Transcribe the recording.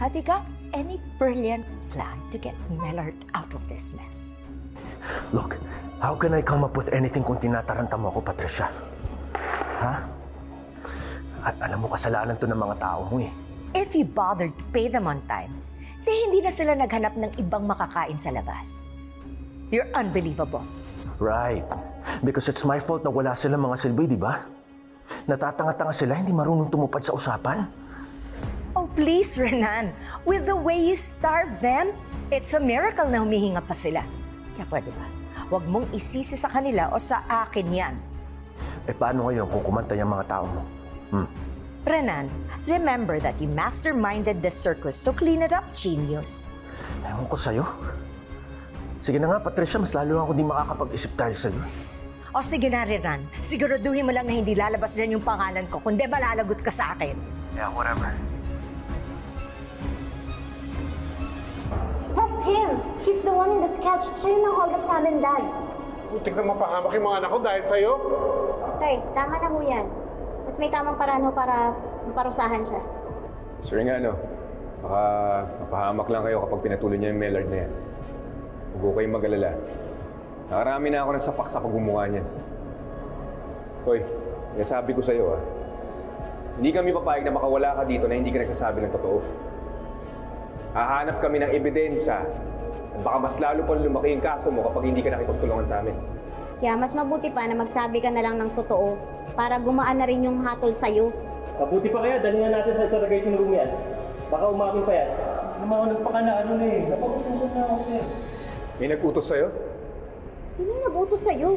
Have you got any brilliant plan to get Mellard out of this mess? Look, how can I come up with anything kung tinataranta mo ako, Patricia? Ha? At alam mo, kasalanan to ng mga tao mo eh. If you bothered to pay them on time, hindi na sila naghanap ng ibang makakain sa labas. You're unbelievable. Right. Because it's my fault na wala silang mga silbi, di ba? Natatanga-tanga sila, hindi marunong tumupad sa usapan. Oh, please, Renan. With the way you starved them, it's a miracle na humihinga pa sila. Kaya pwede ba? Huwag mong isisi sa kanila o sa akin yan. Eh paano ngayon kung kumanta yung mga tao mo? Renan, remember that you masterminded the circus, so clean it up, genius. Ewan ko sa'yo. Sige na nga, Patricia, mas lalo ako di makakapag-isip dahil sa'yo. O sige na, Renan. Siguraduhin mo lang na hindi lalabas dyan yung pangalan ko, kundi malalagot ka sa akin. Yeah, whatever. That's him! He's the one in the sketch. Siya yung nang-hold up sa amin, Dad. Butik na mapahamak yung mga anak ko dahil sa'yo. Tay, tama na ho yan. Mas may tamang paraan ho para maparusahan siya. Sir nga, no? Baka mapahamak lang kayo kapag pinatuloy niya yung Mellard na yan. Huwag ko kayong mag-alala. Nakarami na ako ng sapak sa pagmumukha niya. Hoy, nasabi ko sa'yo, hindi kami papayag na makawala ka dito na hindi ka nagsasabi ng totoo. Hahanap kami ng ebidensya at baka mas lalo pang lumaki yung kaso mo kapag hindi ka nakipagtulungan sa amin. Kaya mas mabuti pa na magsabi ka na lang ng totoo para gumaan na rin yung hatol sa'yo. Mabuti pa kaya, dali na natin sa interrogation room yan. Baka umamin pa yan. Naman ako nagpaka na ano na eh. Napag-utusan na ako eh. May nag-utos sa'yo? Sino nag-utos sa'yo?